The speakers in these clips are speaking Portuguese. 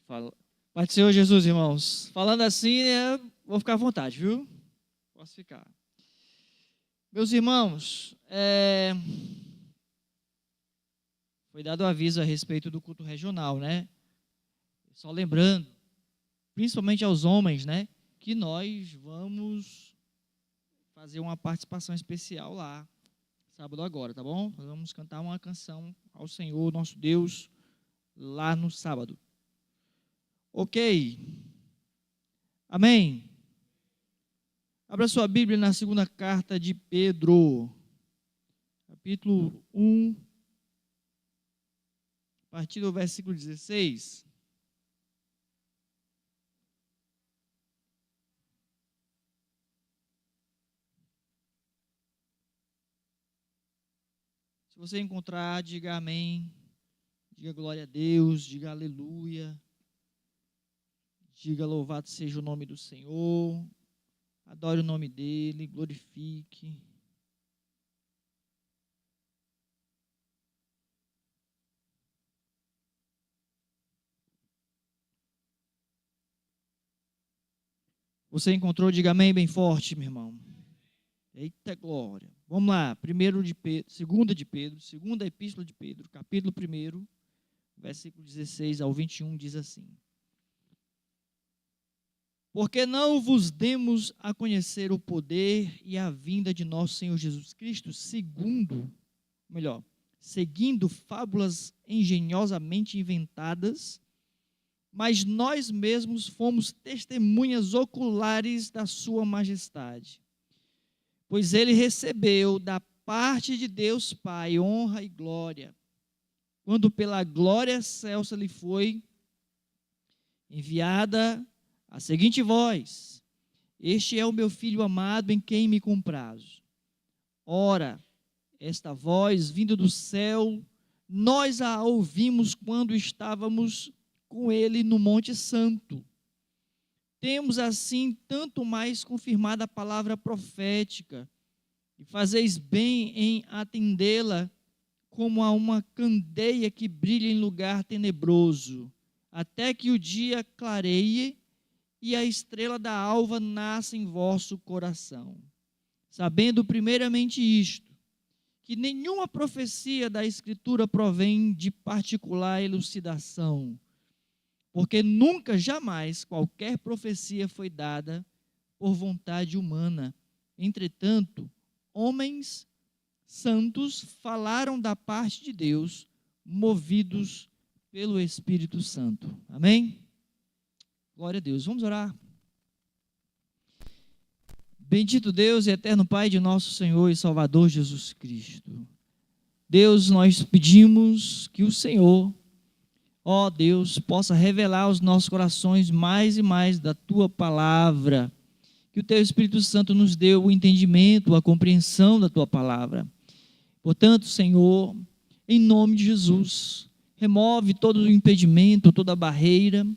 Fala. Pai do Senhor Jesus, irmãos. Falando assim, vou ficar à vontade, viu? Posso ficar. Meus irmãos, foi dado aviso a respeito do culto regional, né? Só lembrando, principalmente aos homens, né? Que nós vamos fazer uma participação especial lá, sábado agora, tá bom? Nós vamos cantar uma canção ao Senhor, nosso Deus, lá no sábado. Ok? Amém? Abra sua Bíblia na segunda carta de Pedro, capítulo 1, a partir do versículo 16. Se você encontrar, diga amém, diga glória a Deus, diga aleluia, diga louvado seja o nome do Senhor, adore o nome dele, glorifique. Você encontrou, diga amém bem forte, meu irmão. Eita glória. Vamos lá, segunda epístola de Pedro, capítulo 1, versículo 16 ao 21, diz assim: Porque não vos demos a conhecer o poder e a vinda de nosso Senhor Jesus Cristo, seguindo fábulas engenhosamente inventadas, mas nós mesmos fomos testemunhas oculares da sua majestade. Pois ele recebeu da parte de Deus Pai honra e glória, quando pela glória excelsa lhe foi enviada a seguinte voz: Este é o meu filho amado em quem me comprazo. Ora, esta voz vindo do céu, nós a ouvimos quando estávamos com ele no Monte Santo. Temos assim tanto mais confirmada a palavra profética, e fazeis bem em atendê-la como a uma candeia que brilha em lugar tenebroso, até que o dia clareie e a estrela da alva nasça em vosso coração. Sabendo primeiramente isto, que nenhuma profecia da Escritura provém de particular elucidação, porque nunca, jamais, qualquer profecia foi dada por vontade humana. Entretanto, homens santos falaram da parte de Deus, movidos pelo Espírito Santo. Amém? Glória a Deus. Vamos orar. Bendito Deus e eterno Pai de nosso Senhor e Salvador Jesus Cristo. Deus, nós pedimos que o Senhor, ó Deus, possa revelar aos nossos corações mais e mais da Tua palavra, que o Teu Espírito Santo nos dê o entendimento, a compreensão da Tua palavra. Portanto, Senhor, em nome de Jesus, remove todo o impedimento, toda a barreira.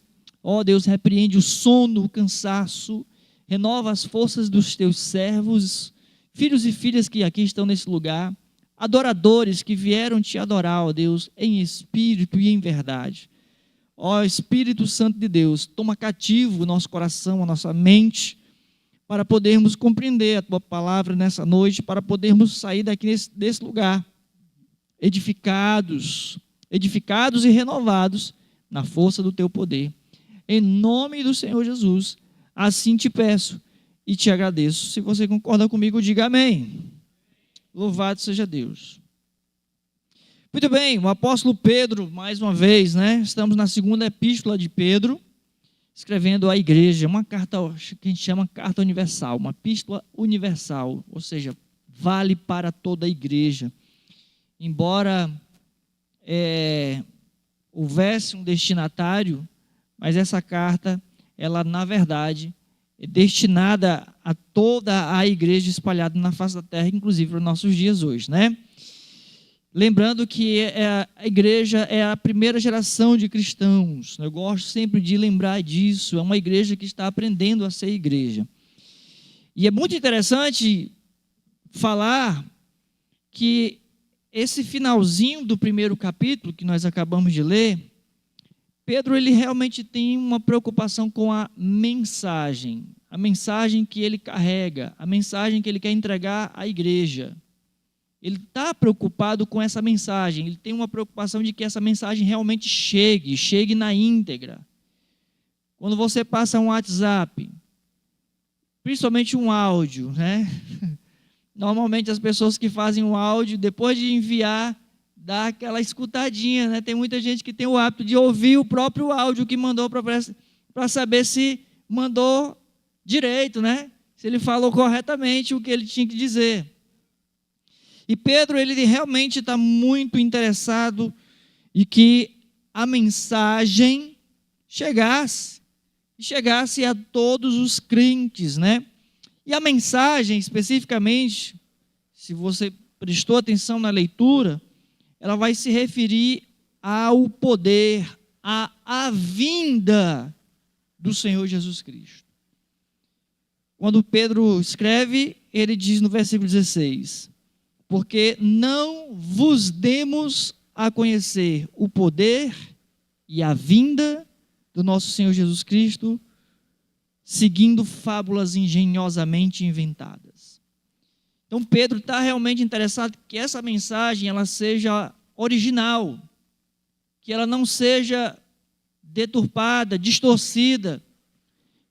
Ó Deus, repreende o sono, o cansaço, renova as forças dos Teus servos, filhos e filhas que aqui estão nesse lugar, adoradores que vieram Te adorar, ó Deus, em espírito e em verdade. Ó Espírito Santo de Deus, toma cativo o nosso coração, a nossa mente, para podermos compreender a Tua palavra nessa noite, para podermos sair daqui desse lugar, edificados e renovados na força do Teu poder. Em nome do Senhor Jesus, assim te peço e te agradeço. Se você concorda comigo, diga amém. Louvado seja Deus. Muito bem, o apóstolo Pedro, mais uma vez, né? Estamos na segunda epístola de Pedro, escrevendo à igreja, uma carta que a gente chama carta universal, uma epístola universal, ou seja, vale para toda a igreja. Embora houvesse um destinatário, mas essa carta, ela na verdade é destinada a toda a igreja espalhada na face da terra, inclusive para os nossos dias hoje, né? Lembrando que a igreja é a primeira geração de cristãos. Eu gosto sempre de lembrar disso. É uma igreja que está aprendendo a ser igreja. E é muito interessante falar que esse finalzinho do primeiro capítulo que nós acabamos de ler Pedro, ele realmente tem uma preocupação com a mensagem que ele carrega, a mensagem que ele quer entregar à igreja. Ele está preocupado com essa mensagem, ele tem uma preocupação de que essa mensagem realmente chegue na íntegra. Quando você passa um WhatsApp, principalmente um áudio, né? Normalmente as pessoas que fazem um áudio, depois de enviar, dá aquela escutadinha, né? Tem muita gente que tem o hábito de ouvir o próprio áudio que mandou para saber se mandou direito, né? Se ele falou corretamente o que ele tinha que dizer. E Pedro, ele realmente está muito interessado em que a mensagem chegasse a todos os crentes, né? E a mensagem, especificamente, se você prestou atenção na leitura, ela vai se referir ao poder, à vinda do Senhor Jesus Cristo. Quando Pedro escreve, ele diz no versículo 16: porque não vos demos a conhecer o poder e a vinda do nosso Senhor Jesus Cristo, seguindo fábulas engenhosamente inventadas. Então Pedro está realmente interessado que essa mensagem ela seja original, que ela não seja deturpada, distorcida,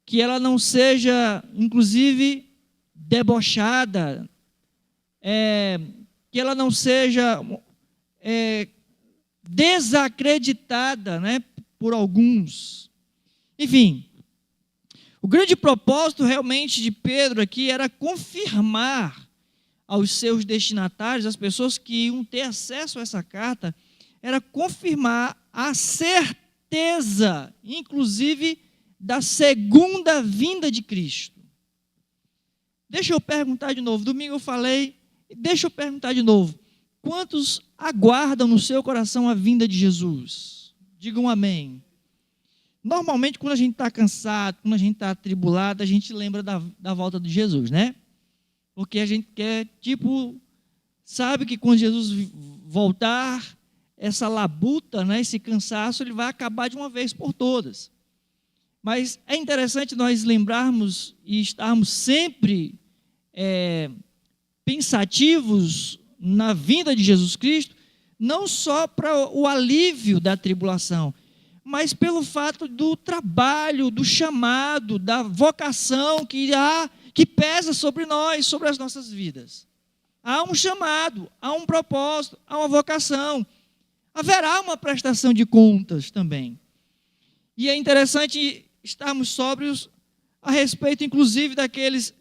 que ela não seja, inclusive, debochada, que ela não seja desacreditada, né, por alguns. Enfim, o grande propósito realmente de Pedro aqui era confirmar aos seus destinatários, as pessoas que iam ter acesso a essa carta, era confirmar a certeza, inclusive, da segunda vinda de Cristo. Deixa eu perguntar de novo, domingo eu falei, deixa eu perguntar de novo, quantos aguardam no seu coração a vinda de Jesus? Digam amém. Normalmente, quando a gente está cansado, quando a gente está atribulado, a gente lembra da volta de Jesus, né? Porque a gente quer, sabe que quando Jesus voltar, essa labuta, né, esse cansaço, ele vai acabar de uma vez por todas. Mas é interessante nós lembrarmos e estarmos sempre pensativos na vinda de Jesus Cristo, não só para o alívio da tribulação, mas pelo fato do trabalho, do chamado, da vocação que pesa sobre nós, sobre as nossas vidas. Há um chamado, há um propósito, há uma vocação. Haverá uma prestação de contas também. E é interessante estarmos sóbrios a respeito, inclusive, daqueles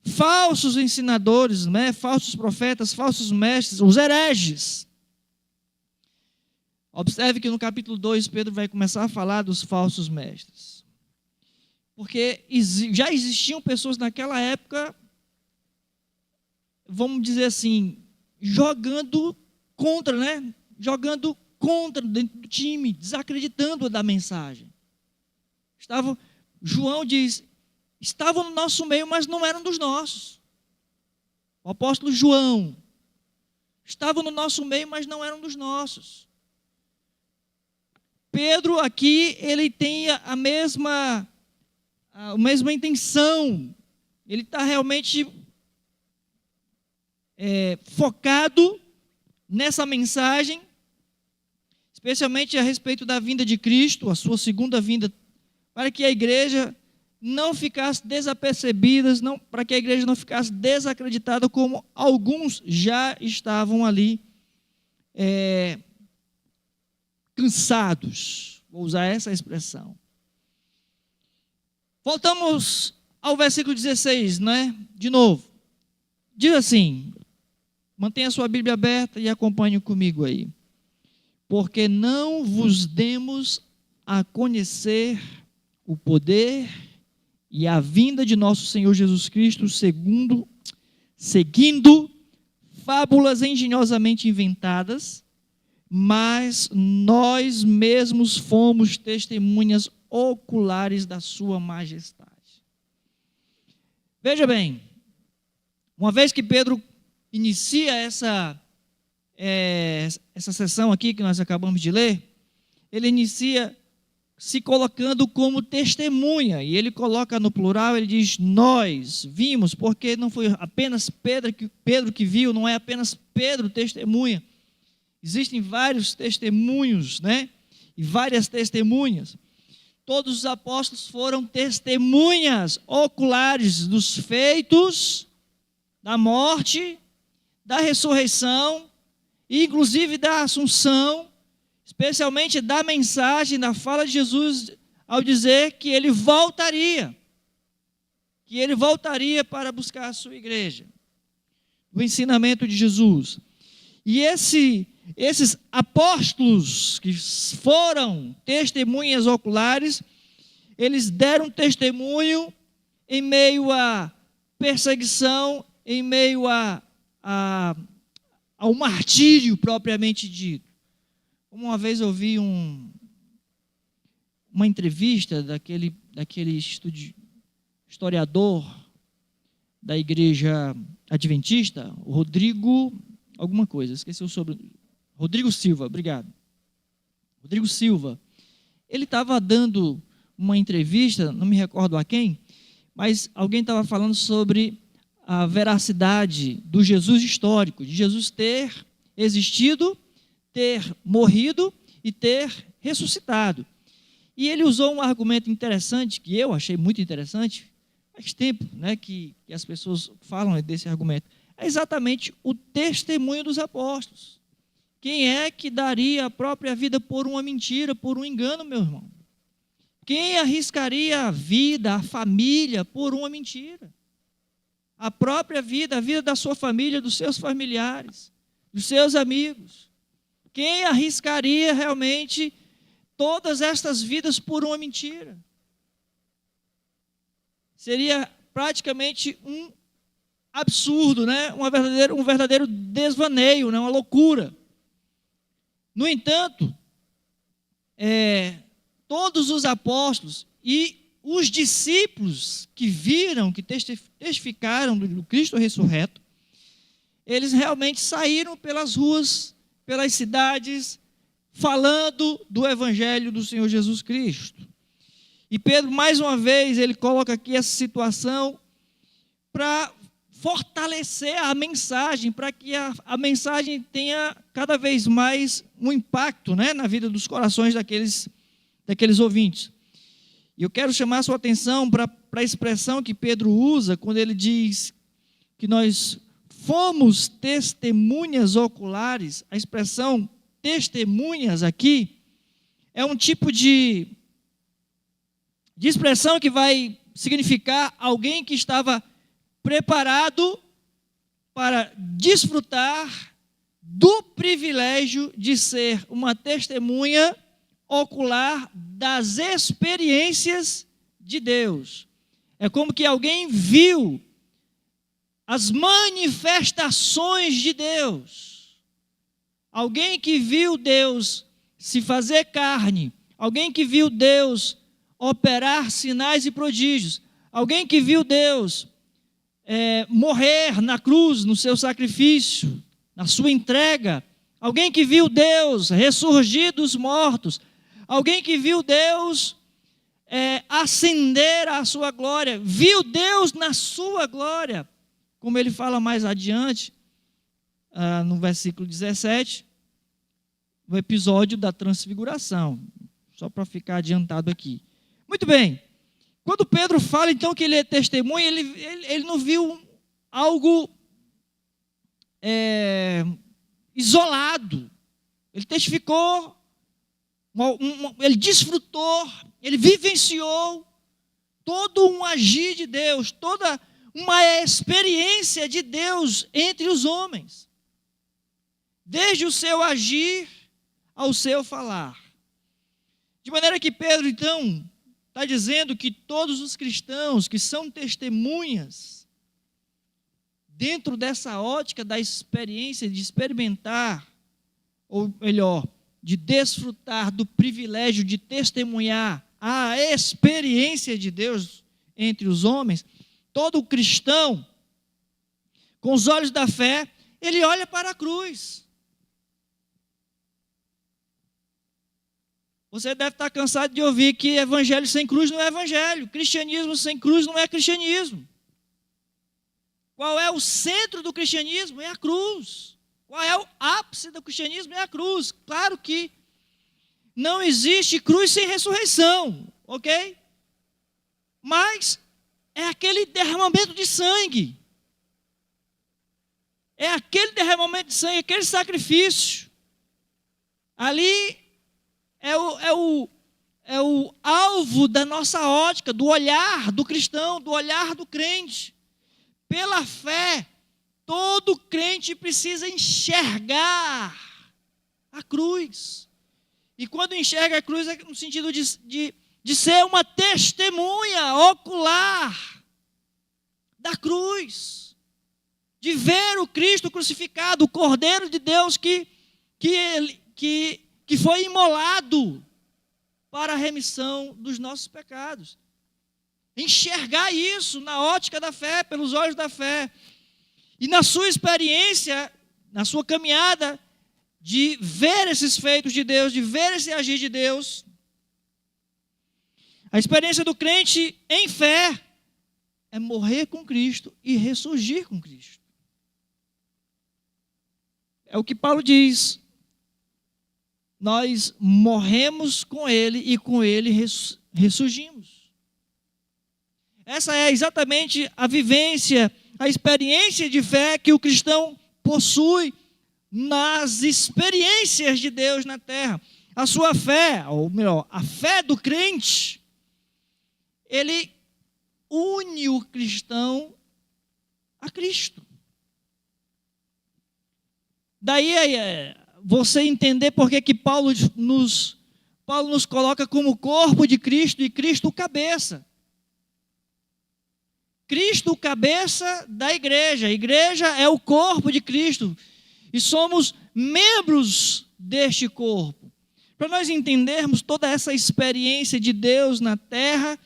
falsos ensinadores, né? Falsos profetas, falsos mestres, os hereges. Observe que no capítulo 2, Pedro vai começar a falar dos falsos mestres. Porque já existiam pessoas naquela época, vamos dizer assim, jogando contra, né? Jogando contra dentro do time, desacreditando da mensagem. João diz, estavam no nosso meio, mas não eram dos nossos. O apóstolo João, estavam no nosso meio, mas não eram dos nossos. Pedro aqui, ele tem a mesma intenção, ele está realmente focado nessa mensagem, especialmente a respeito da vinda de Cristo, a sua segunda vinda, para que a igreja não ficasse desapercebida, para que a igreja não ficasse desacreditada, como alguns já estavam ali cansados, vou usar essa expressão. Voltamos ao versículo 16, né? De novo, diz assim, mantenha a sua Bíblia aberta e acompanhe comigo aí. Porque não vos demos a conhecer o poder e a vinda de nosso Senhor Jesus Cristo, seguindo fábulas engenhosamente inventadas, mas nós mesmos fomos testemunhas oculares da sua majestade. Veja bem, uma vez que Pedro inicia essa sessão aqui que nós acabamos de ler, ele inicia se colocando como testemunha, e ele coloca no plural, ele diz, nós vimos, porque não foi apenas Pedro que viu, não é apenas Pedro testemunha, existem vários testemunhos, né? E várias testemunhas. Todos os apóstolos foram testemunhas oculares dos feitos, da morte, da ressurreição, e inclusive da assunção, especialmente da mensagem, da fala de Jesus, ao dizer que ele voltaria para buscar a sua igreja, o ensinamento de Jesus. E esses apóstolos que foram testemunhas oculares, eles deram testemunho em meio à perseguição, em meio ao martírio propriamente dito. Uma vez eu vi uma entrevista daquele historiador da igreja adventista, o Rodrigo, alguma coisa, esqueci o sobrenome. Rodrigo Silva, obrigado. Rodrigo Silva. Ele estava dando uma entrevista, não me recordo a quem, mas alguém estava falando sobre a veracidade do Jesus histórico, de Jesus ter existido, ter morrido e ter ressuscitado. E ele usou um argumento interessante, que eu achei muito interessante, faz tempo, né, que as pessoas falam desse argumento. É exatamente o testemunho dos apóstolos. Quem é que daria a própria vida por uma mentira, por um engano, meu irmão? Quem arriscaria a vida, a família, por uma mentira? A própria vida, a vida da sua família, dos seus familiares, dos seus amigos. Quem arriscaria realmente todas estas vidas por uma mentira? Seria praticamente um absurdo, né? Um verdadeiro desvaneio, né? Uma loucura. No entanto, todos os apóstolos e os discípulos que viram, que testificaram do Cristo ressurreto, eles realmente saíram pelas ruas, pelas cidades, falando do Evangelho do Senhor Jesus Cristo. E Pedro, mais uma vez, ele coloca aqui essa situação para fortalecer a mensagem, para que a mensagem tenha cada vez mais um impacto, né, na vida dos corações daqueles ouvintes. E eu quero chamar a sua atenção para a expressão que Pedro usa, quando ele diz que nós fomos testemunhas oculares. A expressão testemunhas aqui é um tipo de expressão que vai significar alguém que estava preparado para desfrutar do privilégio de ser uma testemunha ocular das experiências de Deus. É como que alguém viu as manifestações de Deus. Alguém que viu Deus se fazer carne. Alguém que viu Deus operar sinais e prodígios. Alguém que viu Deus morrer na cruz, no seu sacrifício, na sua entrega. Alguém que viu Deus ressurgir dos mortos. Alguém que viu Deus ascender à sua glória. Viu Deus na sua glória. Como ele fala mais adiante, no versículo 17, o episódio da transfiguração. Só para ficar adiantado aqui. Muito bem. Quando Pedro fala, então, que ele é testemunha, ele não viu algo isolado. Ele testificou, ele desfrutou, ele vivenciou todo um agir de Deus, toda uma experiência de Deus entre os homens. Desde o seu agir ao seu falar. De maneira que Pedro, então, está dizendo que todos os cristãos que são testemunhas, dentro dessa ótica da experiência de experimentar, ou melhor, de desfrutar do privilégio de testemunhar a experiência de Deus entre os homens, todo cristão, com os olhos da fé, ele olha para a cruz. Você deve estar cansado de ouvir que evangelho sem cruz não é evangelho, cristianismo sem cruz não é cristianismo. Qual é o centro do cristianismo? É a cruz. Qual é o ápice do cristianismo? É a cruz. Claro que não existe cruz sem ressurreição, ok? Mas é aquele derramamento de sangue. É aquele derramamento de sangue, aquele sacrifício. Ali é o alvo da nossa ótica, do olhar do cristão, do olhar do crente. Pela fé, todo crente precisa enxergar a cruz. E quando enxerga a cruz é no sentido de ser uma testemunha ocular da cruz. De ver o Cristo crucificado, o Cordeiro de Deus que foi imolado para a remissão dos nossos pecados. Enxergar isso na ótica da fé, pelos olhos da fé. E na sua experiência, na sua caminhada, de ver esses feitos de Deus, de ver esse agir de Deus. A experiência do crente em fé é morrer com Cristo e ressurgir com Cristo. É o que Paulo diz. Nós morremos com Ele e com Ele ressurgimos. Essa é exatamente a vivência, a experiência de fé que o cristão possui nas experiências de Deus na terra. A sua fé, ou melhor, a fé do crente, ele une o cristão a Cristo. Daí você entender por que Paulo nos coloca como corpo de Cristo e Cristo o cabeça. Cristo o cabeça da igreja. A igreja é o corpo de Cristo. E somos membros deste corpo. Para nós entendermos toda essa experiência de Deus na terra,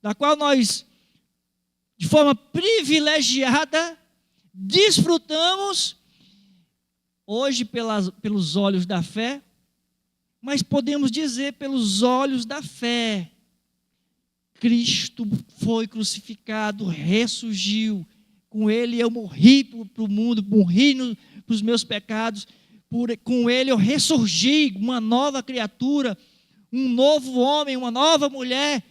da qual nós, de forma privilegiada, desfrutamos hoje pelos olhos da fé, mas podemos dizer pelos olhos da fé. Cristo foi crucificado, ressurgiu. Com Ele eu morri para o mundo, morri para os meus pecados. Com Ele eu ressurgi, uma nova criatura, um novo homem, uma nova mulher,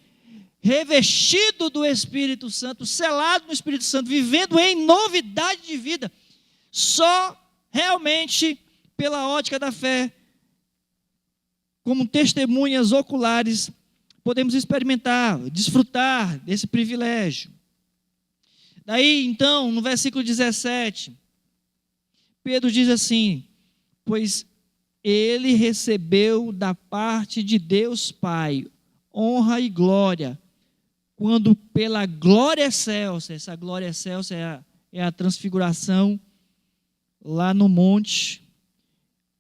revestido do Espírito Santo, selado no Espírito Santo, vivendo em novidade de vida. Só realmente pela ótica da fé, como testemunhas oculares, podemos experimentar, desfrutar desse privilégio. Daí, então, no versículo 17, Pedro diz assim: pois ele recebeu da parte de Deus Pai honra e glória, quando pela glória excelsa, essa glória excelsa é a transfiguração, lá no monte,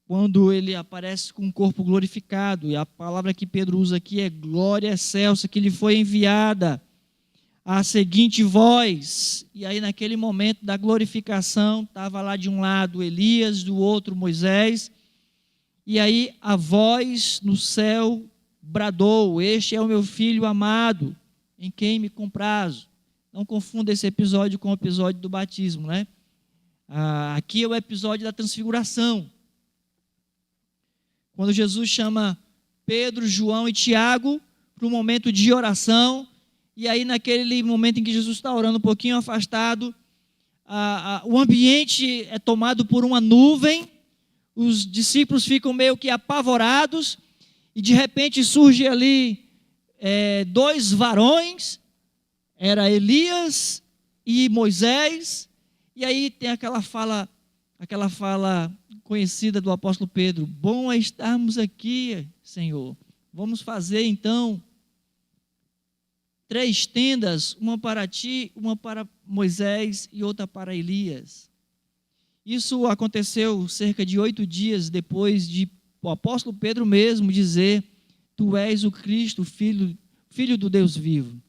quando ele aparece com o corpo glorificado, e a palavra que Pedro usa aqui é glória excelsa, que lhe foi enviada a seguinte voz. E aí naquele momento da glorificação, estava lá de um lado Elias, do outro Moisés, e aí a voz no céu bradou: este é o meu filho amado, em quem me comprazo. Não confunda esse episódio com o episódio do batismo, né? Aqui é o episódio da transfiguração, quando Jesus chama Pedro, João e Tiago para um momento de oração. E aí naquele momento em que Jesus está orando um pouquinho afastado, o ambiente é tomado por uma nuvem, os discípulos ficam meio que apavorados, e de repente surge ali dois varões, era Elias e Moisés. E aí tem aquela fala conhecida do apóstolo Pedro: bom é estarmos aqui, Senhor. Vamos fazer então 3 tendas, uma para ti, uma para Moisés e outra para Elias. Isso aconteceu cerca de 8 dias depois de o apóstolo Pedro mesmo dizer: tu és o Cristo, filho do Deus vivo.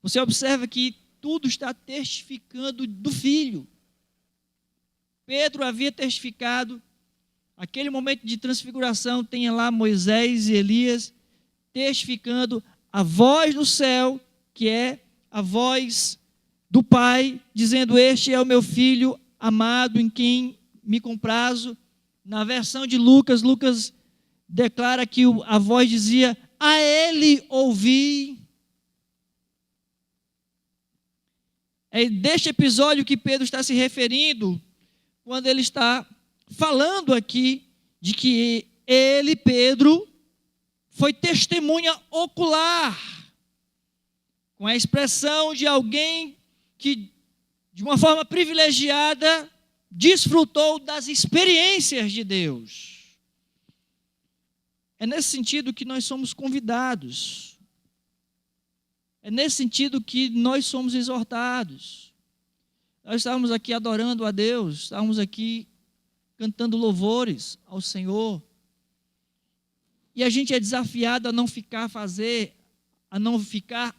Você observa que tudo está testificando do Filho. Pedro havia testificado, aquele momento de transfiguração, tem lá Moisés e Elias, testificando a voz do céu, que é a voz do Pai, dizendo: este é o meu filho amado, em quem me comprazo. Na versão de Lucas, Lucas declara que a voz dizia: a ele ouvi. É deste episódio que Pedro está se referindo, quando ele está falando aqui de que ele, Pedro, foi testemunha ocular, com a expressão de alguém que, de uma forma privilegiada, desfrutou das experiências de Deus. É nesse sentido que nós somos convidados. É nesse sentido que nós somos exortados. Nós estávamos aqui adorando a Deus, estávamos aqui cantando louvores ao Senhor. E a gente é desafiado a não ficar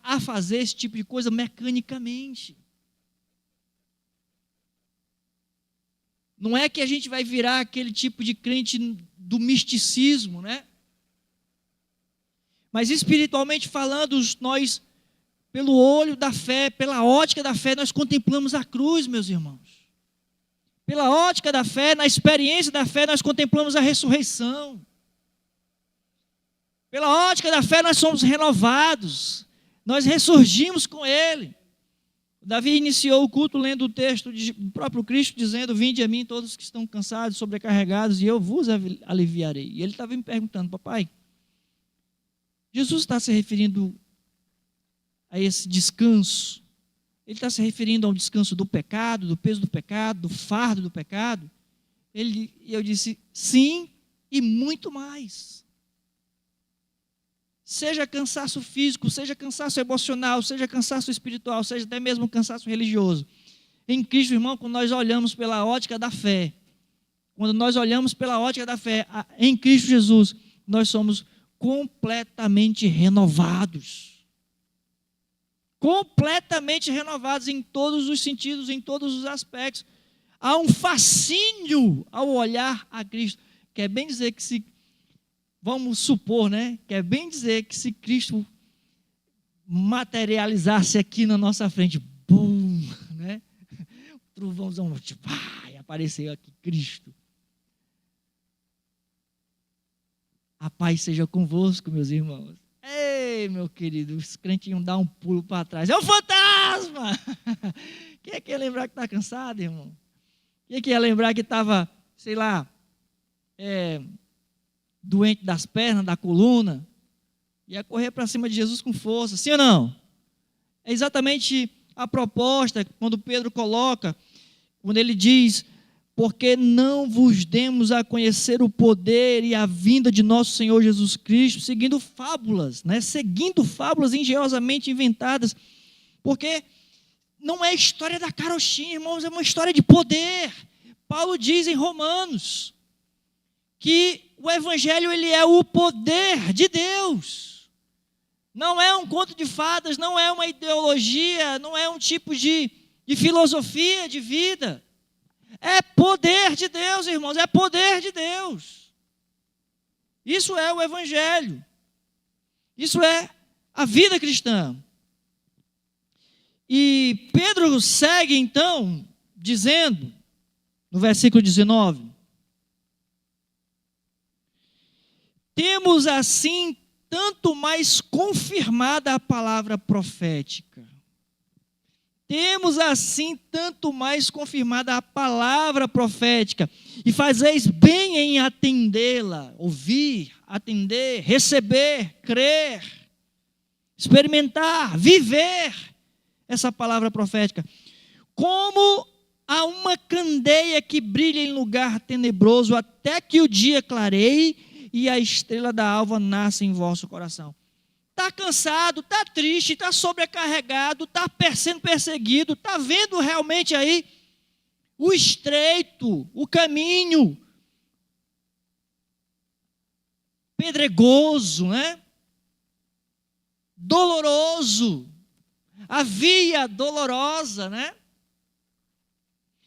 a fazer esse tipo de coisa mecanicamente. Não é que a gente vai virar aquele tipo de crente do misticismo, né? Mas espiritualmente falando, nós, pelo olho da fé, pela ótica da fé, nós contemplamos a cruz, meus irmãos. Pela ótica da fé, na experiência da fé, nós contemplamos a ressurreição. Pela ótica da fé, nós somos renovados. Nós ressurgimos com Ele. Davi iniciou o culto lendo o texto do próprio Cristo, dizendo: vinde a mim todos que estão cansados, sobrecarregados, e eu vos aliviarei. E ele estava me perguntando: papai, Jesus está se referindo a esse descanso? Ele está se referindo ao descanso do pecado, do peso do pecado, do fardo do pecado? Eu disse: sim, e muito mais. Seja cansaço físico, seja cansaço emocional, seja cansaço espiritual, seja até mesmo cansaço religioso. Em Cristo, irmão, quando nós olhamos pela ótica da fé, em Cristo Jesus, nós somos completamente renovados. Completamente renovados em todos os sentidos, em todos os aspectos. Há um fascínio ao olhar a Cristo. Quer bem dizer que vamos supor, né? Quer bem dizer que se Cristo materializasse aqui na nossa frente, bum, né? O trovãozão, apareceu aqui Cristo. A paz seja convosco, meus irmãos. Ei, meu querido, os crentes iam dar um pulo para trás. É um fantasma! Quem é que ia lembrar que está cansado, irmão? Quem é que ia lembrar que estava, sei lá, doente das pernas, da coluna? Ia correr para cima de Jesus com força, sim ou não? É exatamente a proposta, quando Pedro coloca, quando ele diz: porque não vos demos a conhecer o poder e a vinda de nosso Senhor Jesus Cristo, seguindo fábulas, né? Seguindo fábulas engenhosamente inventadas, porque não é história da carochinha, irmãos, é uma história de poder. Paulo diz em Romanos que o Evangelho, ele é o poder de Deus. Não é um conto de fadas, não é uma ideologia, não é um tipo de filosofia de vida. É poder de Deus, irmãos, é poder de Deus. Isso é o Evangelho. Isso é a vida cristã. E Pedro segue então, dizendo, no versículo 19: temos assim tanto mais confirmada a palavra profética. Temos assim tanto mais confirmada a palavra profética, e fazeis bem em atendê-la, ouvir, atender, receber, crer, experimentar, viver essa palavra profética. Como há uma candeia que brilha em lugar tenebroso, até que o dia clareie e a estrela da alva nasça em vosso coração. Está cansado, está triste, está sobrecarregado, está sendo perseguido, está vendo realmente aí o estreito, o caminho pedregoso, né? Doloroso, a via dolorosa, né?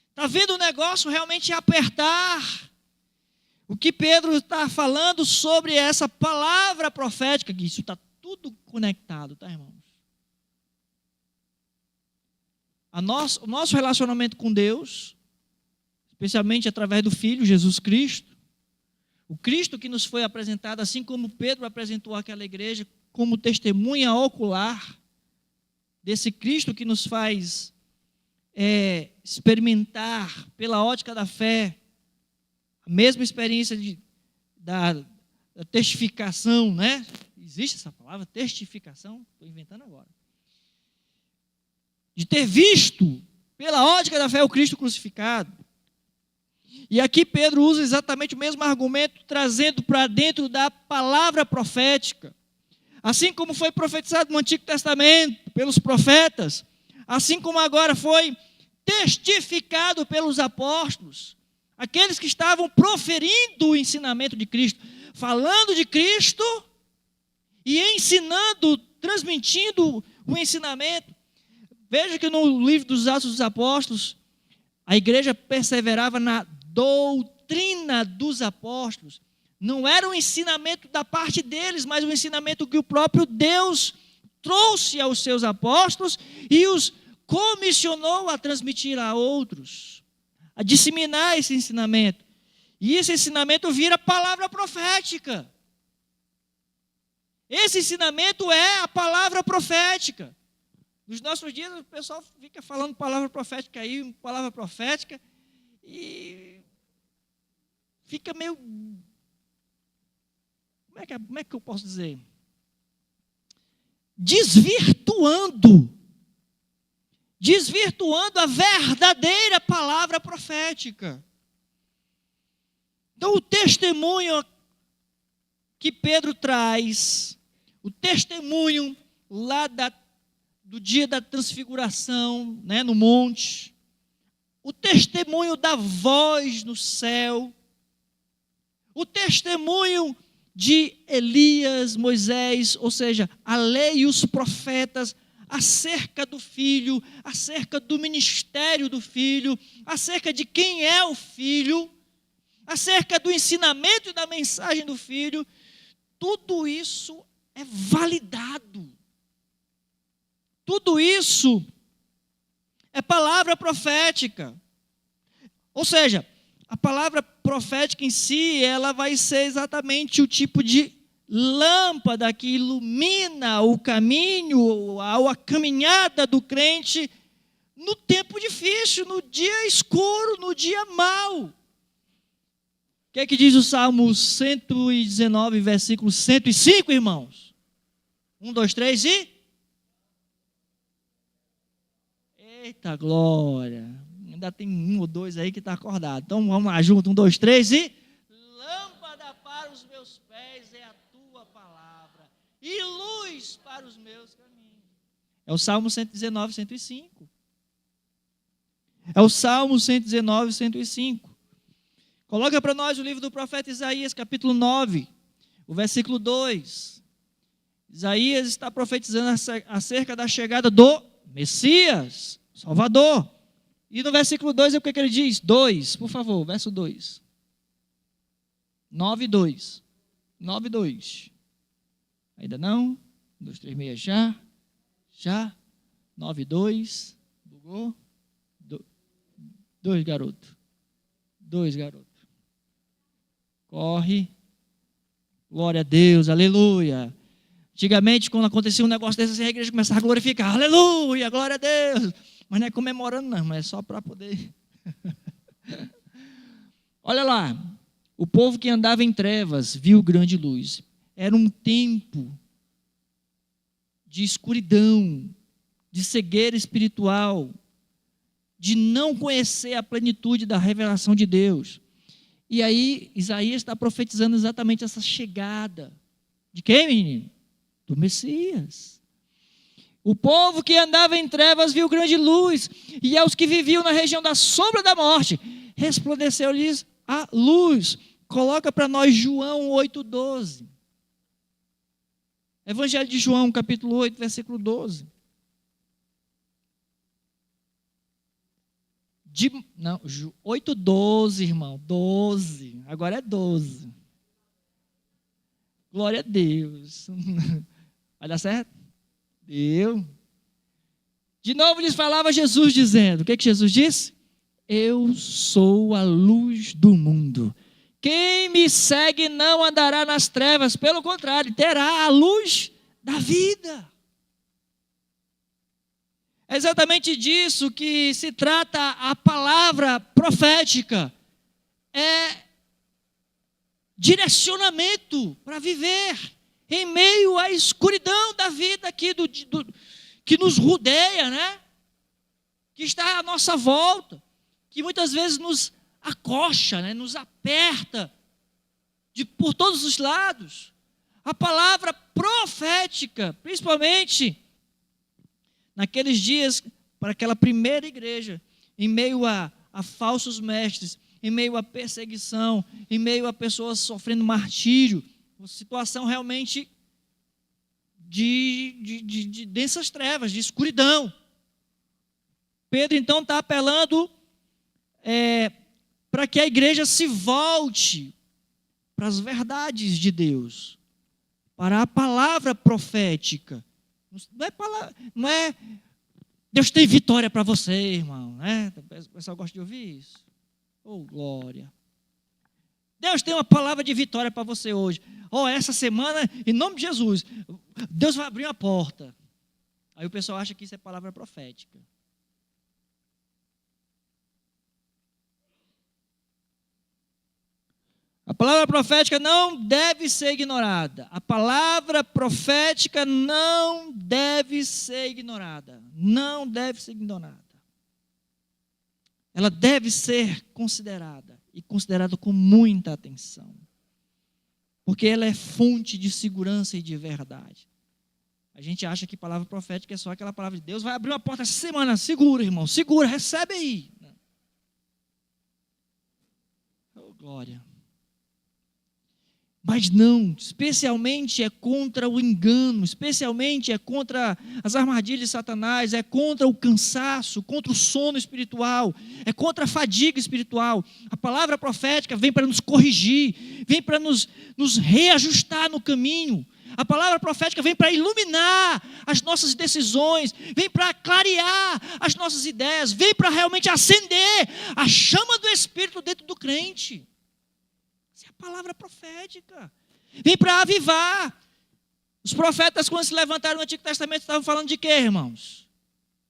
Está vendo o negócio realmente apertar. O que Pedro está falando sobre essa palavra profética, que isso está tudo conectado, tá, irmãos? O nosso relacionamento com Deus, especialmente através do Filho, Jesus Cristo, o Cristo que nos foi apresentado, assim como Pedro apresentou àquela igreja, como testemunha ocular desse Cristo que nos faz experimentar pela ótica da fé, a mesma experiência da testificação, né? Existe essa palavra, testificação? Estou inventando agora. De ter visto, pela ótica da fé, o Cristo crucificado. E aqui Pedro usa exatamente o mesmo argumento, trazendo para dentro da palavra profética. Assim como foi profetizado no Antigo Testamento, pelos profetas, assim como agora foi testificado pelos apóstolos, aqueles que estavam proferindo o ensinamento de Cristo, falando de Cristo e ensinando, transmitindo o ensinamento. Veja que no livro dos Atos dos Apóstolos, a igreja perseverava na doutrina dos apóstolos. Não era um ensinamento da parte deles, mas um ensinamento que o próprio Deus trouxe aos seus apóstolos e os comissionou a transmitir a outros, a disseminar esse ensinamento. E esse ensinamento vira palavra profética. Esse ensinamento é a palavra profética. Nos nossos dias o pessoal fica falando palavra profética aí, palavra profética, e fica meio... Como é que eu posso dizer? Desvirtuando a verdadeira palavra profética. Então o testemunho que Pedro traz, o testemunho lá do dia da transfiguração, né, no monte, o testemunho da voz no céu, o testemunho de Elias, Moisés, ou seja, a lei e os profetas, acerca do Filho, acerca do ministério do Filho, acerca de quem é o Filho, acerca do ensinamento e da mensagem do Filho, tudo isso é validado. Tudo isso é palavra profética. Ou seja, a palavra profética em si, ela vai ser exatamente o tipo de lâmpada que ilumina o caminho, a caminhada do crente no tempo difícil, no dia escuro, no dia mau. O que é que diz o Salmo 119, versículo 105, irmãos? 1, 2, 3 e... Eita glória! Ainda tem um ou dois aí que está acordado. Então vamos lá junto, 1, 2, 3 e... Lâmpada para os meus pés é a tua palavra e luz para os meus caminhos. É o Salmo 119, 105. É o Salmo 119, 105. Coloca para nós o livro do profeta Isaías, capítulo 9, o versículo 2. Isaías está profetizando acerca da chegada do Messias, Salvador. E no versículo 2, o que ele diz? 2, por favor, verso 2. 9, 2. 9, 2. Ainda não? 1, 2, 3, 6, já. 9, 2. Bugou? 2, garoto. 2, garoto. Corre. Glória a Deus, aleluia. Antigamente, quando acontecia um negócio desse, a igreja começava a glorificar. Aleluia, glória a Deus. Mas não é comemorando não, mas é só para poder... Olha lá. O povo que andava em trevas viu grande luz. Era um tempo de escuridão, de cegueira espiritual, de não conhecer a plenitude da revelação de Deus. E aí, Isaías está profetizando exatamente essa chegada. De quem, menino? Do Messias. O povo que andava em trevas viu grande luz, e aos que viviam na região da sombra da morte, resplandeceu-lhes a luz. Coloca para nós João 8,12. Evangelho de João, capítulo 8, versículo 12. Não, 8:12, irmão, 12. Agora é 12. Glória a Deus. Vai dar certo? Deu. De novo lhes falava Jesus dizendo, o que Jesus disse? Eu sou a luz do mundo. Quem me segue não andará nas trevas, pelo contrário, terá a luz da vida. É exatamente disso que se trata a palavra profética. É direcionamento para viver em meio à escuridão da vida aqui que nos rodeia, né? Que está à nossa volta, que muitas vezes nos acocha, né? Nos aperta por todos os lados. A palavra profética, principalmente naqueles dias, para aquela primeira igreja, em meio a falsos mestres, em meio à perseguição, em meio a pessoas sofrendo martírio, uma situação realmente de densas trevas, de escuridão. Pedro então está apelando para que a igreja se volte para as verdades de Deus, para a palavra profética. Não é Deus tem vitória para você, irmão, né? O pessoal gosta de ouvir isso. Oh, glória. Deus tem uma palavra de vitória para você hoje. Essa semana, em nome de Jesus, Deus vai abrir uma porta. Aí o pessoal acha que isso é palavra profética. A palavra profética não deve ser ignorada. A palavra profética não deve ser ignorada. Não deve ser ignorada. Ela deve ser considerada, e considerada com muita atenção. Porque ela é fonte de segurança e de verdade. A gente acha que palavra profética é só aquela palavra de Deus vai abrir uma porta essa semana. Segura, irmão, segura, recebe aí. Oh, glória. Mas não, especialmente é contra o engano, especialmente é contra as armadilhas de Satanás, é contra o cansaço, contra o sono espiritual, é contra a fadiga espiritual. A palavra profética vem para nos corrigir, vem para nos reajustar no caminho. A palavra profética vem para iluminar as nossas decisões, vem para clarear as nossas ideias, vem para realmente acender a chama do Espírito dentro do crente. Essa é a palavra profética. Vem para avivar. Os profetas, quando se levantaram no Antigo Testamento, estavam falando de quê, irmãos?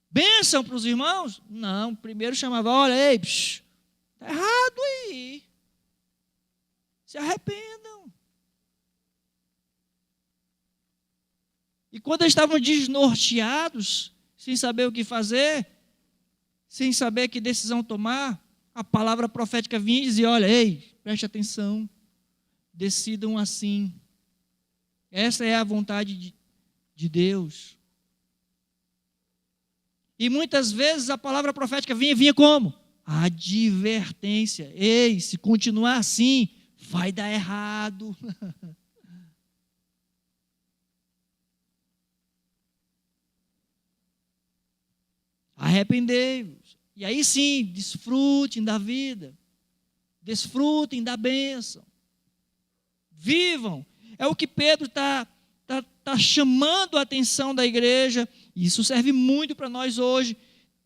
Bênção para os irmãos? Não, primeiro chamava, olha, ei, está errado aí. Se arrependam. E quando eles estavam desnorteados, sem saber o que fazer, sem saber que decisão tomar, a palavra profética vinha e dizia, olha, ei, preste atenção, decidam assim. Essa é a vontade de Deus. E muitas vezes a palavra profética vinha como? Advertência. Ei, se continuar assim, vai dar errado. Arrependei-vos. E aí sim, desfrutem da vida. Desfrutem da bênção. Vivam. É o que Pedro está chamando a atenção da igreja. E isso serve muito para nós hoje.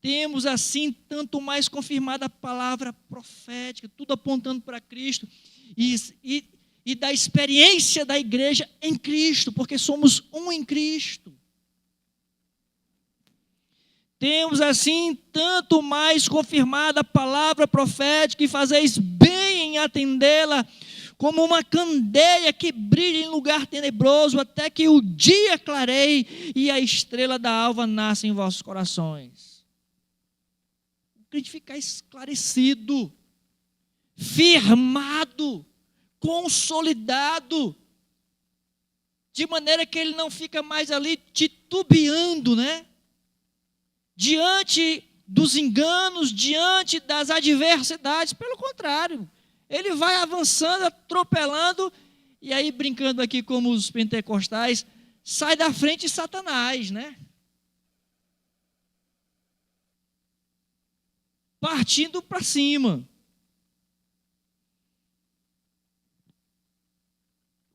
Temos assim tanto mais confirmada a palavra profética, tudo apontando para Cristo. E da experiência da igreja em Cristo, porque somos um em Cristo. Temos assim tanto mais confirmada a palavra profética e fazeis bem em atendê-la como uma candeia que brilha em lugar tenebroso até que o dia clareie e a estrela da alva nasça em vossos corações. O crente ficar esclarecido, firmado, consolidado, de maneira que ele não fica mais ali titubeando, né? Diante dos enganos, diante das adversidades, pelo contrário, ele vai avançando, atropelando, e aí brincando aqui como os pentecostais, sai da frente Satanás, né? partindo para cima.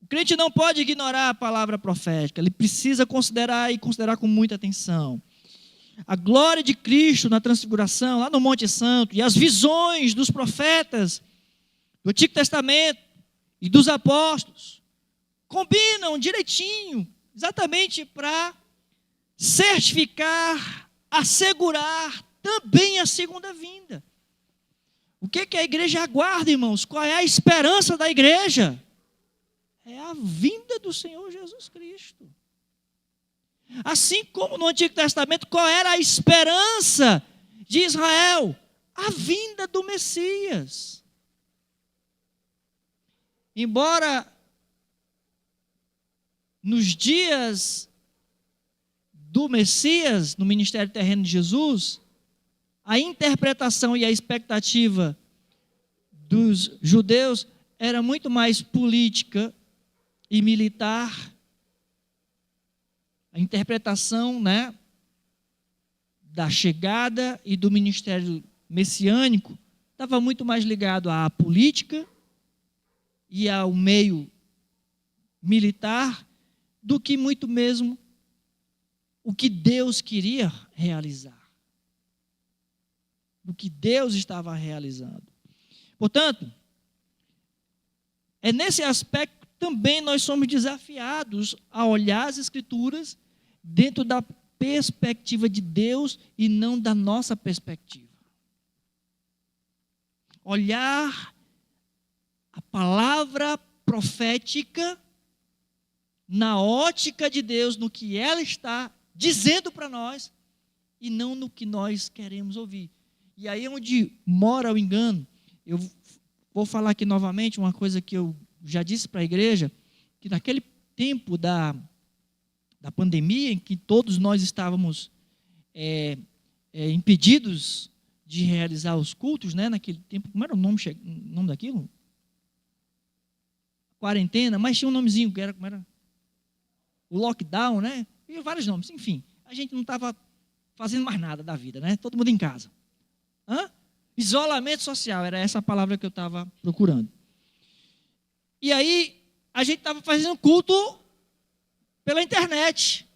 O crente não pode ignorar a palavra profética, ele precisa considerar e considerar com muita atenção. A glória de Cristo na transfiguração, lá no Monte Santo, e as visões dos profetas do Antigo Testamento e dos apóstolos, combinam direitinho, exatamente para certificar, assegurar também a segunda vinda. O que a igreja aguarda, irmãos? Qual é a esperança da igreja? É a vinda do Senhor Jesus Cristo. Assim como no Antigo Testamento, qual era a esperança de Israel? A vinda do Messias. Embora nos dias do Messias, no ministério terreno de Jesus, a interpretação e a expectativa dos judeus era muito mais política e militar. A interpretação, da chegada e do ministério messiânico estava muito mais ligado à política e ao meio militar do que muito mesmo o que Deus queria realizar. O que Deus estava realizando. Portanto, é nesse aspecto que também nós somos desafiados a olhar as Escrituras dentro da perspectiva de Deus e não da nossa perspectiva. Olhar a palavra profética na ótica de Deus, no que ela está dizendo para nós e não no que nós queremos ouvir. E aí é onde mora o engano. Eu vou falar aqui novamente uma coisa que eu já disse para a igreja, que naquele tempo da pandemia, em que todos nós estávamos impedidos de realizar os cultos, naquele tempo, como era o nome daquilo? Quarentena, mas tinha um nomezinho, como era? O lockdown, e vários nomes, enfim, a gente não estava fazendo mais nada da vida, todo mundo em casa. Isolamento social, era essa a palavra que eu estava procurando. E aí, a gente estava fazendo culto pela internet.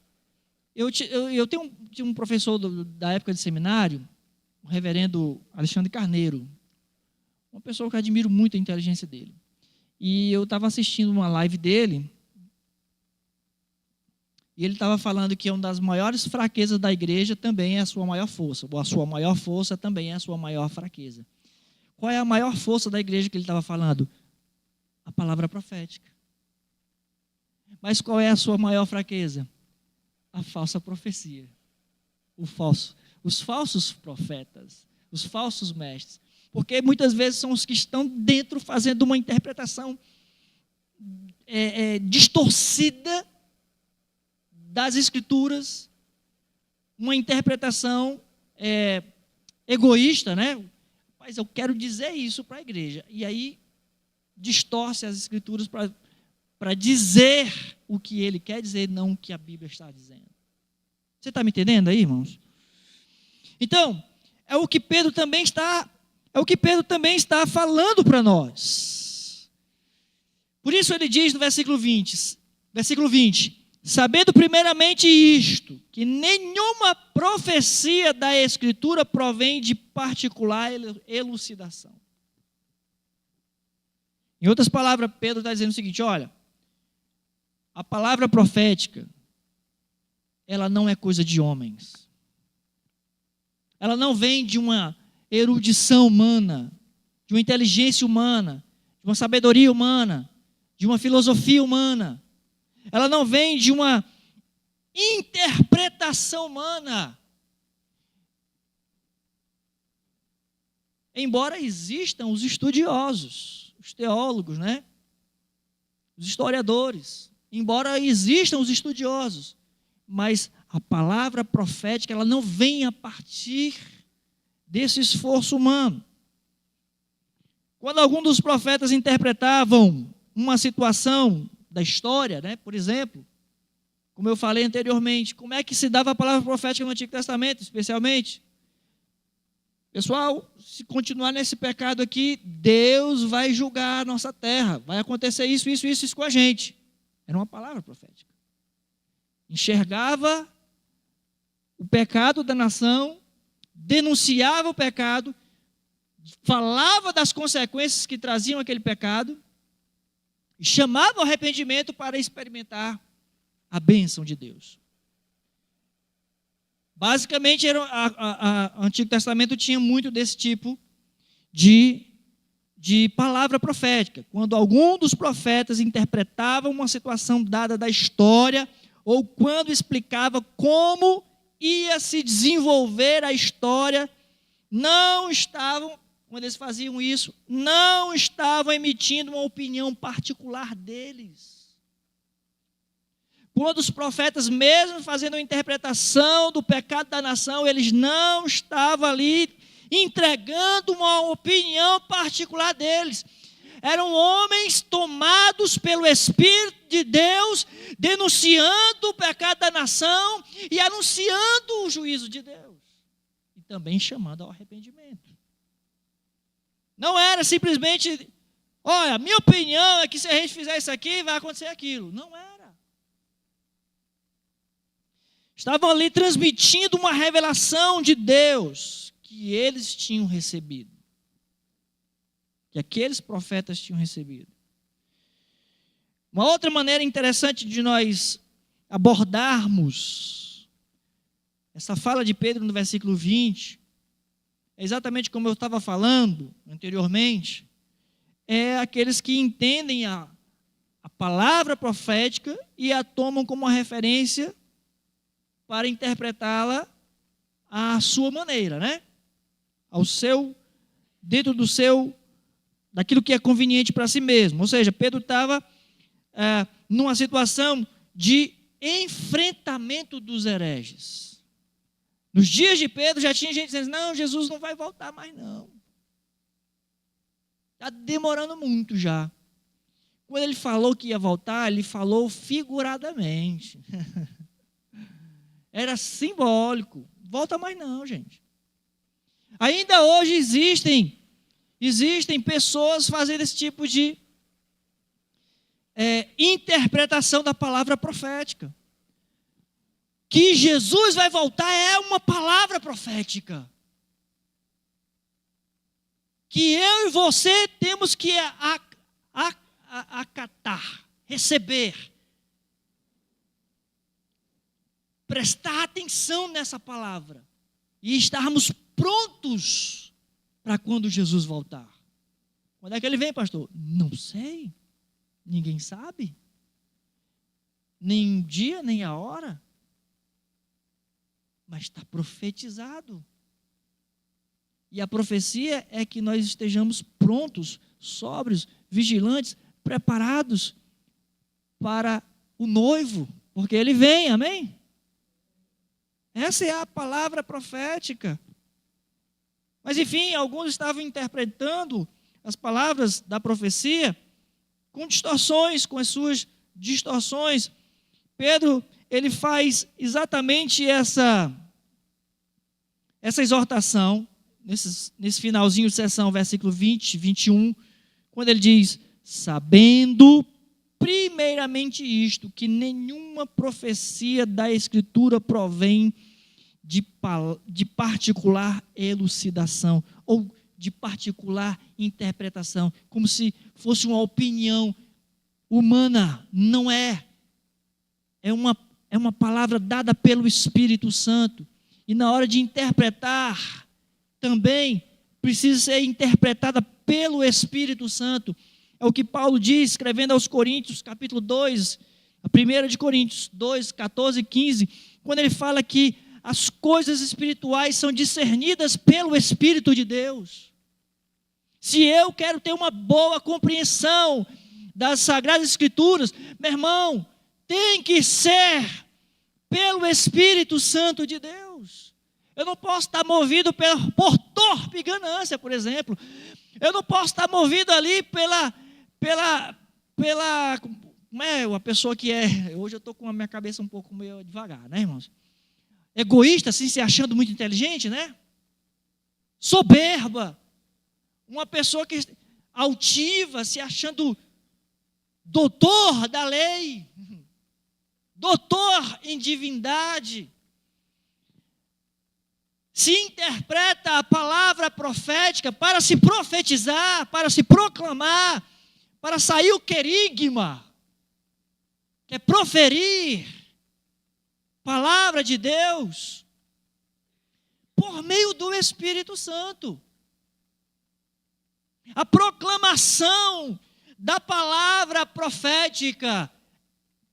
Eu tinha um professor da época de seminário, o reverendo Alexandre Carneiro, uma pessoa que eu admiro muito a inteligência dele. E eu estava assistindo uma live dele, e ele estava falando que uma das maiores fraquezas da igreja também é a sua maior força, ou a sua maior força também é a sua maior fraqueza. Qual é a maior força da igreja que ele estava falando? A palavra profética. Mas qual é a sua maior fraqueza? A falsa profecia. Os falsos profetas, os falsos mestres. Porque muitas vezes são os que estão dentro fazendo uma interpretação distorcida das Escrituras, uma interpretação egoísta, Mas eu quero dizer isso para a igreja. E aí distorce as Escrituras para dizer o que ele quer dizer, não o que a Bíblia está dizendo. Você está me entendendo aí, irmãos? Então, é o que Pedro também está falando para nós. Por isso ele diz no versículo 20, sabendo primeiramente isto, que nenhuma profecia da Escritura provém de particular elucidação. Em outras palavras, Pedro está dizendo o seguinte, olha, a palavra profética, ela não é coisa de homens. Ela não vem de uma erudição humana, de uma inteligência humana, de uma sabedoria humana, de uma filosofia humana. Ela não vem de uma interpretação humana. Embora existam os estudiosos, os teólogos, os historiadores, embora existam os estudiosos, mas a palavra profética, ela não vem a partir desse esforço humano. Quando algum dos profetas interpretavam uma situação da história, por exemplo, como eu falei anteriormente, como é que se dava a palavra profética no Antigo Testamento, especialmente? pessoal, se continuar nesse pecado aqui, Deus vai julgar a nossa terra. Vai acontecer isso com a gente. Era uma palavra profética. Enxergava o pecado da nação, denunciava o pecado, falava das consequências que traziam aquele pecado, e chamava ao arrependimento para experimentar a bênção de Deus. Basicamente, o Antigo Testamento tinha muito desse tipo de palavra profética. Quando algum dos profetas interpretava uma situação dada da história, ou quando explicava como ia se desenvolver a história, quando eles faziam isso, não estavam emitindo uma opinião particular deles. Quando os profetas, mesmo fazendo a interpretação do pecado da nação, eles não estavam ali entregando uma opinião particular deles. Eram homens tomados pelo Espírito de Deus, denunciando o pecado da nação e anunciando o juízo de Deus. E também chamando ao arrependimento. Não era simplesmente, olha, minha opinião é que se a gente fizer isso aqui, vai acontecer aquilo. Não era. Estavam ali transmitindo uma revelação de Deus que eles tinham recebido. Que aqueles profetas tinham recebido. Uma outra maneira interessante de nós abordarmos essa fala de Pedro no versículo 20, é exatamente como eu estava falando anteriormente, é aqueles que entendem a palavra profética e a tomam como uma referência para interpretá-la à sua maneira, né? Dentro daquilo que é conveniente para si mesmo. Ou seja, Pedro estava numa situação de enfrentamento dos hereges. Nos dias de Pedro já tinha gente dizendo, não, Jesus não vai voltar mais não. Está demorando muito já. Quando ele falou que ia voltar, ele falou figuradamente. Era simbólico. Volta mais não, gente. Ainda hoje existem pessoas fazendo esse tipo de interpretação da palavra profética. Que Jesus vai voltar é uma palavra profética. Que eu e você temos que acatar, receber. Prestar atenção nessa palavra e estarmos prontos para quando Jesus voltar. Quando é que ele vem, pastor? Não sei. Ninguém sabe. Nem o dia, nem a hora. Mas está profetizado. E a profecia é que nós estejamos prontos, sóbrios, vigilantes, preparados para o noivo, porque ele vem, amém? Essa é a palavra profética. Mas, enfim, alguns estavam interpretando as palavras da profecia com distorções, com as suas distorções. Pedro, ele faz exatamente essa exortação, nesse finalzinho de sessão, versículo 20, 21, quando ele diz, sabendo primeiramente isto, que nenhuma profecia da Escritura provém de particular elucidação, ou de particular interpretação, como se fosse uma opinião humana. Não é. É uma palavra dada pelo Espírito Santo. E na hora de interpretar, também precisa ser interpretada pelo Espírito Santo. É o que Paulo diz, escrevendo aos Coríntios, capítulo 2, a 1 de Coríntios 2, 14 e 15, quando ele fala que as coisas espirituais são discernidas pelo Espírito de Deus. Se eu quero ter uma boa compreensão das Sagradas Escrituras, meu irmão, tem que ser pelo Espírito Santo de Deus. Eu não posso estar movido por torpe ganância, por exemplo. Eu não posso estar movido ali pela como é uma pessoa que é, hoje eu estou com a minha cabeça um pouco meio devagar, né, irmãos? Egoísta, assim, se achando muito inteligente, né? soberba, uma pessoa que altiva, se achando doutor da lei, doutor em divindade, se interpreta a palavra profética para se profetizar, para se proclamar, para sair o querigma, que é proferir palavra de Deus por meio do Espírito Santo. A proclamação da palavra profética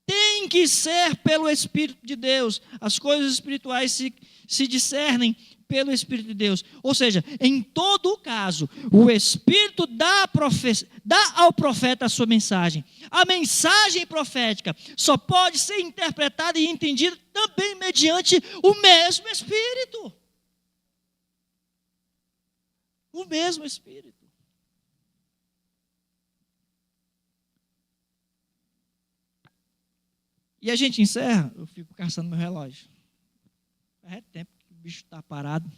tem que ser pelo Espírito de Deus. As coisas espirituais se discernem pelo Espírito de Deus. Ou seja, em todo o caso, o Espírito dá ao profeta a sua mensagem. A mensagem profética só pode ser interpretada e entendida também mediante o mesmo Espírito. O mesmo Espírito. E a gente encerra, eu fico caçando meu relógio. É tempo que o bicho está parado.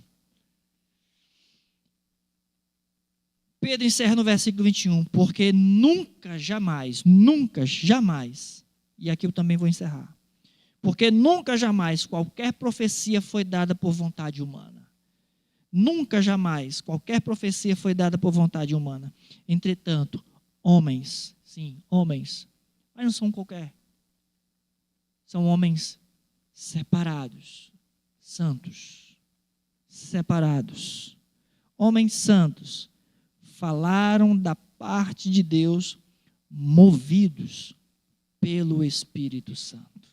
Pedro encerra no versículo 21, porque nunca, jamais, e aqui eu também vou encerrar, porque nunca, jamais, qualquer profecia foi dada por vontade humana. Nunca, jamais, qualquer profecia foi dada por vontade humana. Entretanto, homens, sim, homens, mas não são qualquer. São homens separados, santos, separados. Homens santos falaram da parte de Deus, movidos pelo Espírito Santo.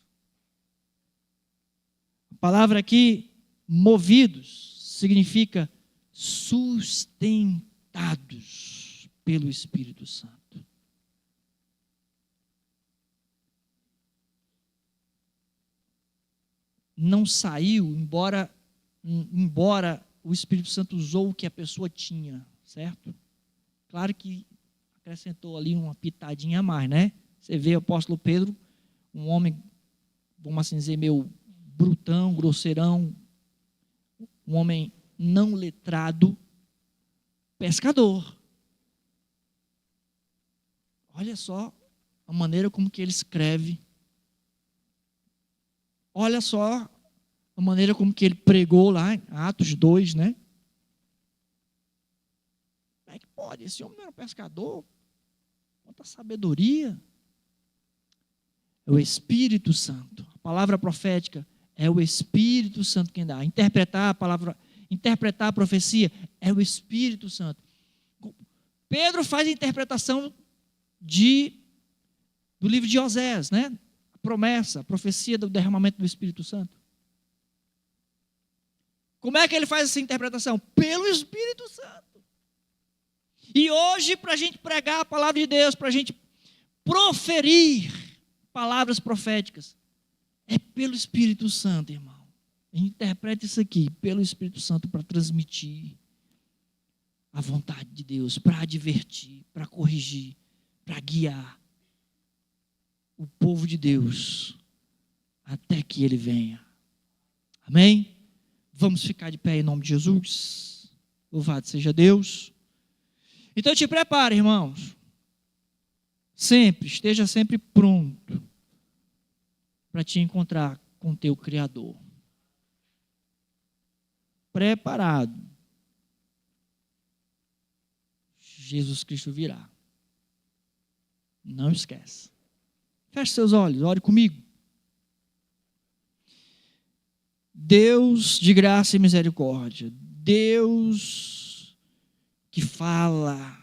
A palavra aqui, movidos, significa sustentados pelo Espírito Santo. Não saiu, embora o Espírito Santo usou o que a pessoa tinha, certo? Claro que acrescentou ali uma pitadinha a mais, né? Você vê o apóstolo Pedro, um homem, vamos assim dizer, meio brutão, grosseirão, um homem não letrado, pescador. Olha só a maneira como que ele escreve. Olha só a maneira como que ele pregou lá em Atos 2, né? Como é que pode? Esse homem não era pescador? Quanta sabedoria. É o Espírito Santo. A palavra profética é o Espírito Santo quem dá. Interpretar a profecia é o Espírito Santo. Pedro faz a interpretação do livro de Osés, né? Promessa, a profecia do derramamento do Espírito Santo. Como é que ele faz essa interpretação? Pelo Espírito Santo. E hoje, para a gente pregar a palavra de Deus, para a gente proferir palavras proféticas, é pelo Espírito Santo, irmão. Interprete isso aqui, pelo Espírito Santo, para transmitir a vontade de Deus, para advertir, para corrigir, para guiar o povo de Deus até que ele venha. Amém? Vamos ficar de pé em nome de Jesus. Louvado seja Deus. Então te prepare, irmãos. Esteja sempre pronto para te encontrar com teu Criador. Preparado. Jesus Cristo virá. Não esquece. Feche seus olhos, ore comigo. Deus de graça e misericórdia, Deus que fala,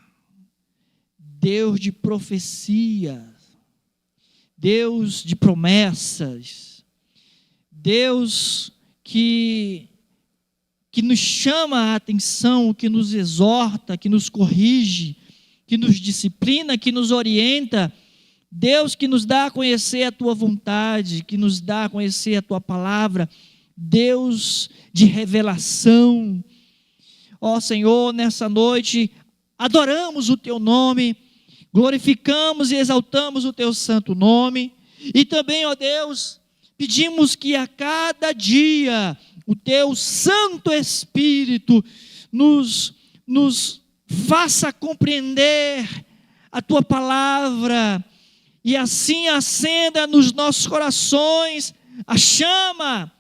Deus de profecia, Deus de promessas, Deus que nos chama a atenção, que nos exorta, que nos corrige, que nos disciplina, que nos orienta, Deus que nos dá a conhecer a tua vontade, que nos dá a conhecer a tua palavra, Deus de revelação. Ó Senhor, nessa noite, adoramos o teu nome, glorificamos e exaltamos o teu santo nome, e também, ó Deus, pedimos que a cada dia o teu Santo Espírito nos faça compreender a tua palavra, e assim acenda nos nossos corações a chama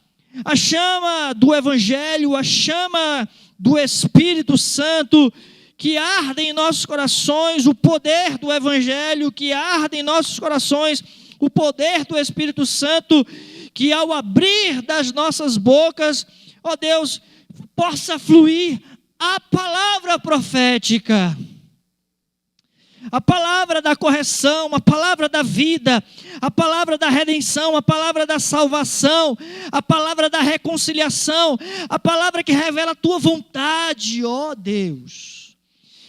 do Evangelho, a chama do Espírito Santo, que arde em nossos corações o poder do Evangelho, que arde em nossos corações o poder do Espírito Santo, que ao abrir das nossas bocas, ó Deus, possa fluir a palavra profética, a palavra da correção, a palavra da vida, a palavra da redenção, a palavra da salvação, a palavra da reconciliação, a palavra que revela a tua vontade, ó Deus.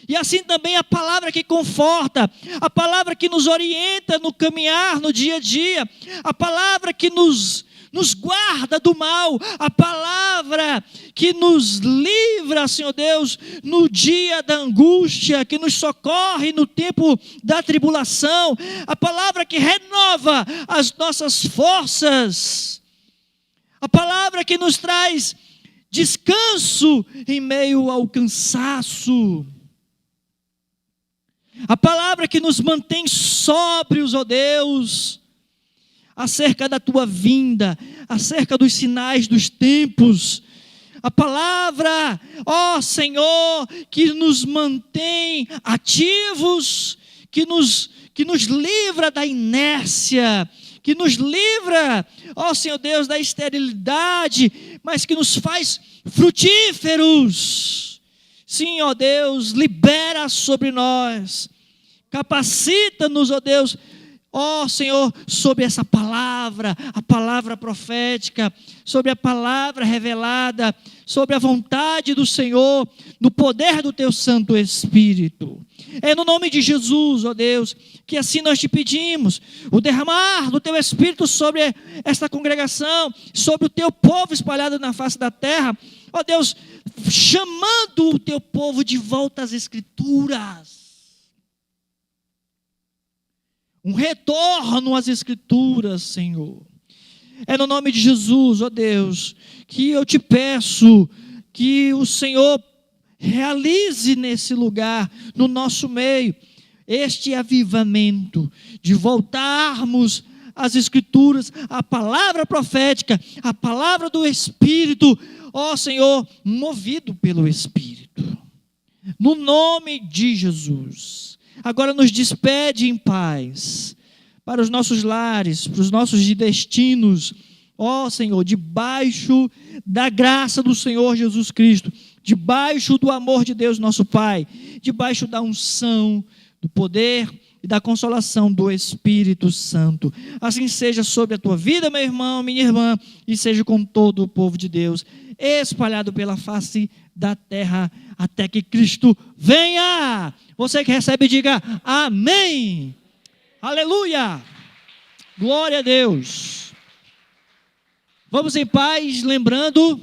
E assim também a palavra que conforta, a palavra que nos orienta no caminhar, no dia a dia, a palavra que nos guarda do mal, a palavra que nos livra, Senhor Deus, no dia da angústia, que nos socorre no tempo da tribulação, a palavra que renova as nossas forças, a palavra que nos traz descanso em meio ao cansaço, a palavra que nos mantém sóbrios, ó Deus, acerca da tua vinda, acerca dos sinais dos tempos, a palavra, ó Senhor, que nos mantém ativos, que nos livra da inércia, que nos livra, ó Senhor Deus, da esterilidade, mas que nos faz frutíferos. Sim, ó Deus, libera sobre nós, capacita-nos, ó Deus, ó Senhor, sobre essa palavra, a palavra profética, sobre a palavra revelada, sobre a vontade do Senhor, no poder do teu Santo Espírito. É no nome de Jesus, ó Deus, que assim nós te pedimos, o derramar do teu Espírito sobre esta congregação, sobre o teu povo espalhado na face da terra, ó Deus, chamando o teu povo de volta às Escrituras. Um retorno às Escrituras, Senhor. É no nome de Jesus, ó Deus, que eu te peço que o Senhor realize nesse lugar, no nosso meio, este avivamento, de voltarmos às Escrituras, a palavra profética, a palavra do Espírito, ó Senhor, movido pelo Espírito. No nome de Jesus. Agora nos despede em paz, para os nossos lares, para os nossos destinos, ó Senhor, debaixo da graça do Senhor Jesus Cristo, debaixo do amor de Deus nosso Pai, debaixo da unção, do poder e da consolação do Espírito Santo. Assim seja sobre a tua vida, meu irmão, minha irmã, e seja com todo o povo de Deus, espalhado pela face da terra, até que Cristo venha. Você que recebe, diga amém. Aleluia. Glória a Deus. Vamos em paz, lembrando